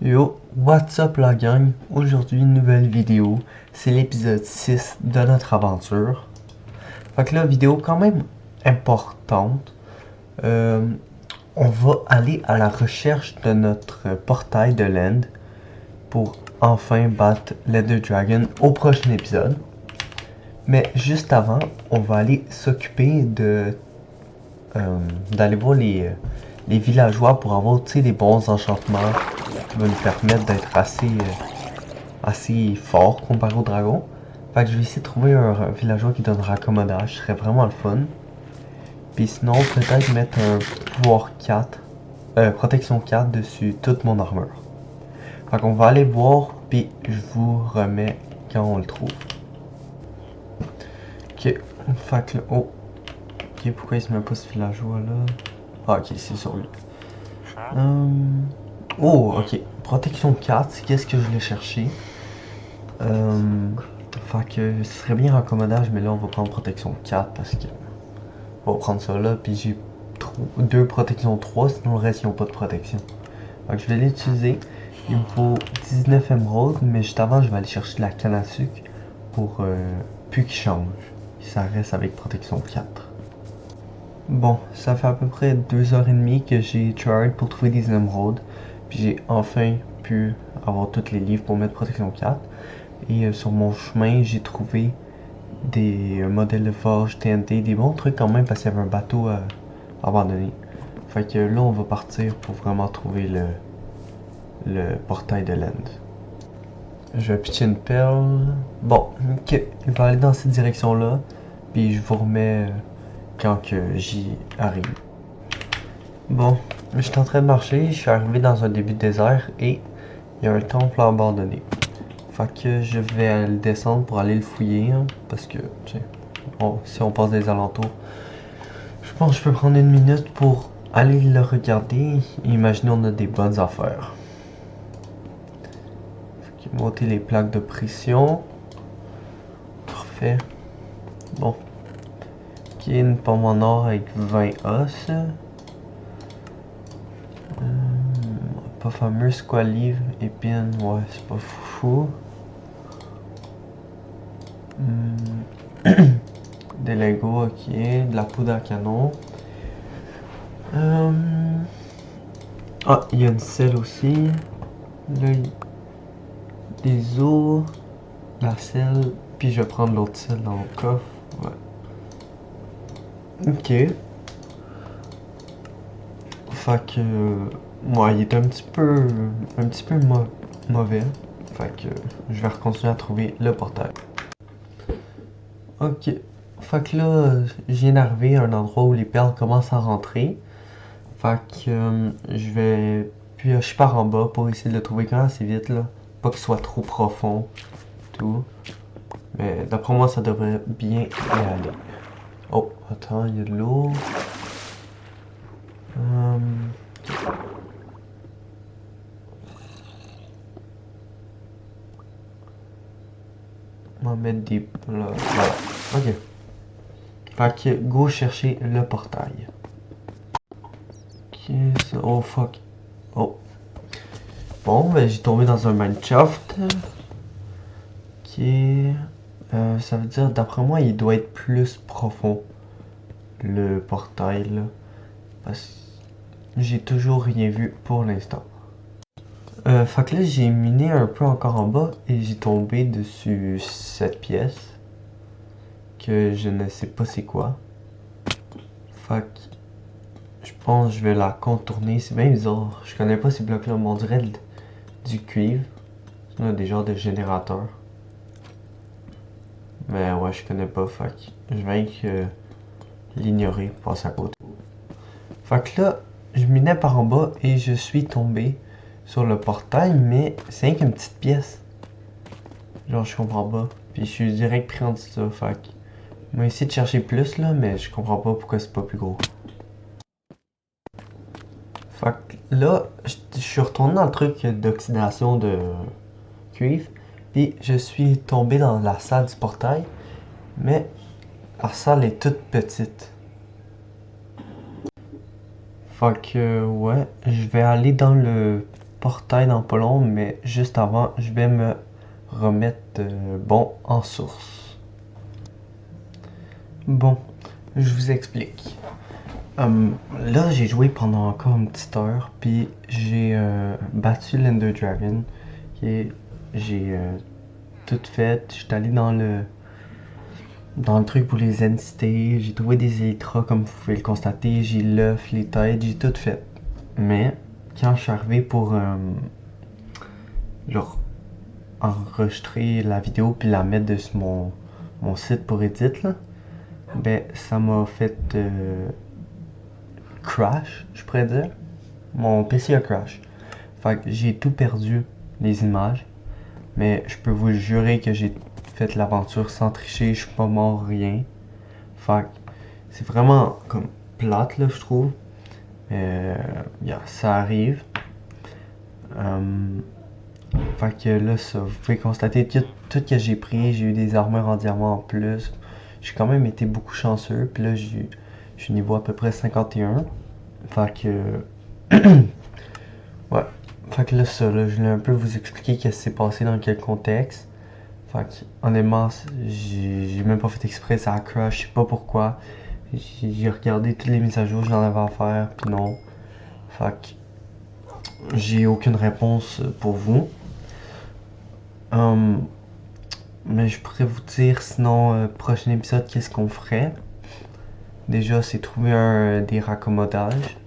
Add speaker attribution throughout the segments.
Speaker 1: Yo, what's up la gang? Aujourd'hui, une nouvelle vidéo. C'est l'épisode 6 de notre aventure. Fait que là, vidéo quand même importante. On va aller à la recherche de notre portail de l'End pour enfin battre l'Ender Dragon au prochain épisode. Mais juste avant, on va aller s'occuper d'aller voir les villageois pour avoir des bons enchantements qui vont nous permettre d'être assez fort comparé au dragon. Fait que je vais essayer de trouver un villageois qui donne raccommodage, ce serait vraiment le fun. Puis sinon, peut-être mettre un pouvoir 4, protection 4 dessus toute mon armure. Fait qu'on va aller voir, puis je vous remets quand on le trouve. Ok, fait que là, oh. Ok, pourquoi il se met pas ce villageois là? Ah, ok, c'est sur lui. Oh, ok. Protection 4, qu'est-ce que je voulais chercher? Fait que ce serait bien raccommodage, mais là on va prendre protection 4 parce que on va prendre ça là, puis j'ai 2 protections 3, sinon le reste ils n'ont pas de protection. Fait que je vais l'utiliser. Il me faut 19 émeraudes, mais juste avant je vais aller chercher de la canne à sucre pour plus qu'il change. Ça reste avec protection 4. Bon, ça fait à peu près 2h30 que j'ai tryhard pour trouver des émeraudes. Puis j'ai enfin pu avoir tous les livres pour mettre protection 4. Et sur mon chemin, j'ai trouvé des modèles de forge, TNT, des bons trucs quand même parce qu'il y avait un bateau abandonné. Fait que là, on va partir pour vraiment trouver le portail de l'End. Je vais pitcher une perle. Bon, ok, il va aller dans cette direction-là. Puis je vous remets quand que j'y arrive. Bon, je suis en train de marcher, je suis arrivé dans un début de désert et il y a un temple abandonné. Fait que je vais le descendre pour aller le fouiller, hein, parce que, tu sais, si on passe des alentours, je pense que je peux prendre une minute pour aller le regarder et imaginer on a des bonnes affaires. Fait que monter les plaques de pression. Parfait. Bon. Ok, une pomme en or avec 20 os. Pas fameux, squalive, épine, ouais, c'est pas fou. Des Lego, ok, de la poudre à canon. Ah, il y a une selle aussi. Là, des os, la selle, puis je vais prendre l'autre selle dans le coffre. Ouais. Ok. Fait que, ouais, il est un petit peu mauvais. Fait que, je vais continuer à trouver le portail. Ok. Fait que là, je viens d'arriver à un endroit où les perles commencent à rentrer. Fait que je vais piocher par en bas pour essayer de le trouver quand même assez vite là. Pas qu'il soit trop profond. Tout. Mais d'après moi ça devrait bien y aller. Oh, attends, il y a de l'eau. On va mettre des. Là, voilà. Ok. Fait que go chercher le portail. Ok, ça. Oh fuck. Oh. Bon, ben j'ai tombé dans un mineshaft. Ok. Ça veut dire, d'après moi, il doit être plus profond. Le portail là. Parce que j'ai toujours rien vu pour l'instant. Fait que là, j'ai miné un peu encore en bas et j'ai tombé dessus cette pièce. Que je ne sais pas c'est quoi. Fait que je pense que je vais la contourner. C'est bien bizarre. Je connais pas ces blocs là. On dirait du cuivre. On a des genres de générateurs. Mais ouais, je connais pas. Fait que je vais l'ignorer, passer à côté. Fait que là, je minais par en bas et je suis tombé sur le portail, mais c'est rien qu'une petite pièce. Genre, je comprends pas. Puis je suis direct pris en dessous de ça. Fait que on va essayer de chercher plus là, mais je comprends pas pourquoi c'est pas plus gros. Fait que là, je suis retourné dans le truc d'oxydation de cuivre. Puis je suis tombé dans la salle du portail. Mais la salle est toute petite. Fait que ouais, je vais aller dans le portail dans pas long, mais juste avant, je vais me remettre bon en source. Bon, je vous explique. Là, j'ai joué pendant encore une petite heure, puis j'ai battu l'Ender Dragon. J'ai tout fait. J'étais allé dans le truc pour les entités. J'ai trouvé des élytras, comme vous pouvez le constater. J'ai l'œuf, les têtes, j'ai tout fait. Mais quand je suis arrivé pour genre enregistrer la vidéo puis la mettre sur mon site pour edit là, ben ça m'a fait crash, je pourrais dire. Mon PC a crash. Fait que j'ai tout perdu, les images. Mais je peux vous jurer que j'ai fait l'aventure sans tricher, je suis pas mort, rien. Fait que c'est vraiment comme plate là, je trouve. Ça arrive. Fait que là, ça, vous pouvez constater tout que j'ai pris. J'ai eu des armures en diamant en plus. J'ai quand même été beaucoup chanceux. Puis là, je suis niveau à peu près 51. Fait que. Ouais. Fait que là, ça, là, je voulais un peu vous expliquer qu'est-ce qui s'est passé dans quel contexte. Fait que, honnêtement, j'ai même pas fait exprès, ça a crash, je sais pas pourquoi. J'ai regardé toutes les mises à jour que j'en avais à faire, puis non. Fait que, j'ai aucune réponse pour vous. Mais je pourrais vous dire, sinon, prochain épisode, qu'est-ce qu'on ferait. Déjà, c'est trouver des raccommodages.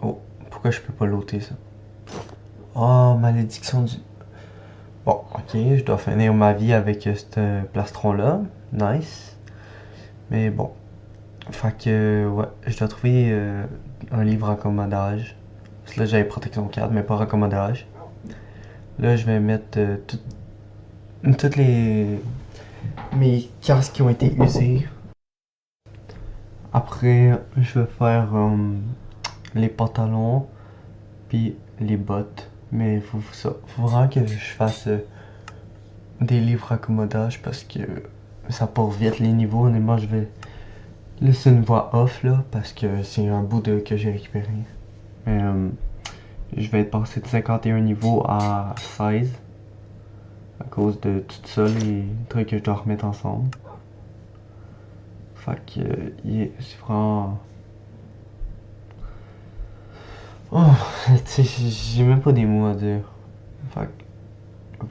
Speaker 1: Oh, pourquoi je peux pas l'ôter ça? Oh, malédiction du... Bon, ok, je dois finir ma vie avec ce plastron-là. Nice. Mais bon. Fait que, ouais, je dois trouver un livre raccommodage. Parce que là, j'avais protection 4, mais pas raccommodage. Là, je vais mettre toutes mes casques qui ont été usés. Après, je vais faire les pantalons, puis les bottes. Mais faut vraiment que je fasse des livres raccommodage parce que ça part vite les niveaux. Honnêtement, je vais laisser une voix off là parce que c'est un bout que j'ai récupéré. Mais je vais être passé de 51 niveaux à 16 à cause de tout ça, les trucs que je dois remettre ensemble. Fait que c'est vraiment... Oh, tu sais, j'ai même pas des mots à dire. Fait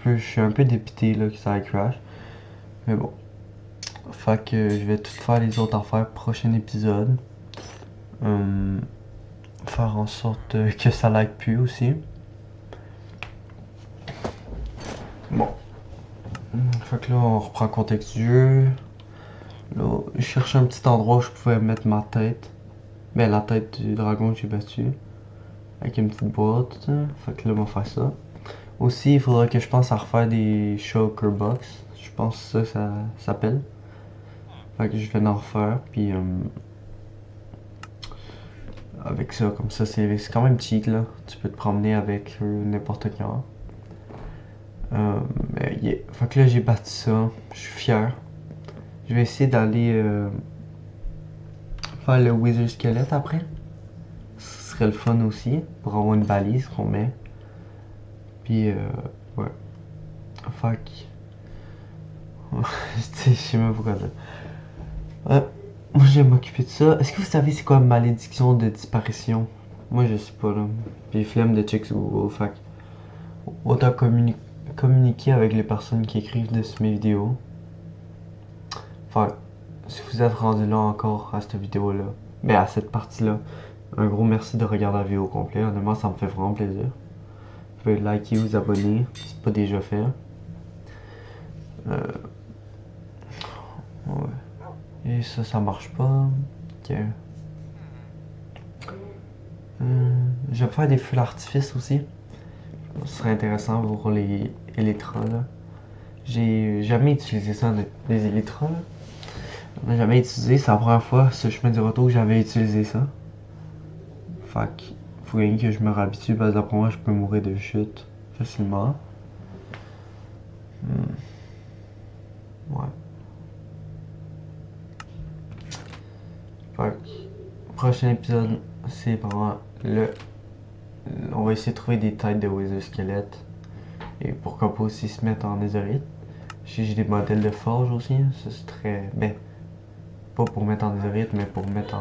Speaker 1: que, je suis un peu dépité là que ça crash. Mais bon. Fait que je vais tout faire les autres affaires prochain épisode. Faire en sorte que ça lag plus aussi. Bon. Fait que là, on reprend contexte du jeu. Là, je cherchais un petit endroit où je pouvais mettre ma tête. Ben, la tête du dragon que j'ai battu. Avec une petite boîte. Fait que là, on va faire ça. Aussi, il faudrait que je pense à refaire des shulker box. Je pense que ça s'appelle. Fait que je vais en refaire. Puis, avec ça, comme ça, c'est quand même cheat là. Tu peux te promener avec n'importe quand. Mais yeah. Fait que là, j'ai battu ça. Je suis fier. Je vais essayer d'aller faire le Wither Skelette après. Ce serait le fun aussi. Pour avoir une balise qu'on met. Puis, ouais. Fait que... je sais même pas quoi dire. Ouais. Moi, je vais m'occuper de ça. Est-ce que vous savez c'est quoi malédiction de disparition? Moi, je sais pas là. Puis flemme de check sur Google. Fait que... Autant communiquer avec les personnes qui écrivent dessus mes vidéos. Enfin, si vous êtes rendu là encore à cette vidéo-là, ben à cette partie-là, un gros merci de regarder la vidéo au complet. Honnêtement, ça me fait vraiment plaisir. Vous pouvez liker, vous abonner, si c'est pas déjà fait. Ouais. Et ça marche pas. Ok. Je vais faire des feux d'artifice aussi. Ce serait intéressant pour les élytras là. J'ai jamais utilisé ça, les élytras là. J'en ai jamais utilisé, c'est la première fois ce chemin du retour que j'avais utilisé ça. Fait que faut rien que je me réhabitue parce que d'après moi je peux mourir de chute facilement. Ouais. Fait que prochain épisode c'est vraiment Là, on va essayer de trouver des têtes de Wither squelettes. Et pourquoi pas aussi se mettre en netherite. J'ai des modèles de forge aussi, ça c'est très... Ben, pas pour mettre en netherite, mais pour mettre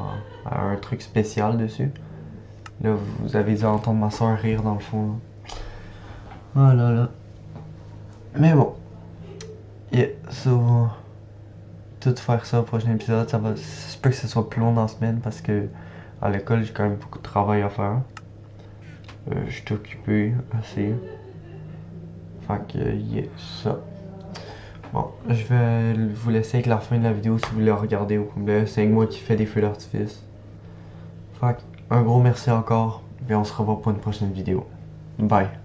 Speaker 1: un truc spécial dessus. Là, vous avez dû entendre ma soeur rire dans le fond. Là. Oh là là. Mais bon. Yeah, ça va tout faire ça au prochain épisode. Ça va... Je peux que ce soit plus long dans la semaine parce que à l'école, j'ai quand même beaucoup de travail à faire. Je suis occupé assez. Fait que, yeah, ça. Bon, je vais vous laisser avec la fin de la vidéo si vous voulez regarder au complet. C'est moi qui fais des feux d'artifice. Fait que, un gros merci encore. Et on se revoit pour une prochaine vidéo. Bye.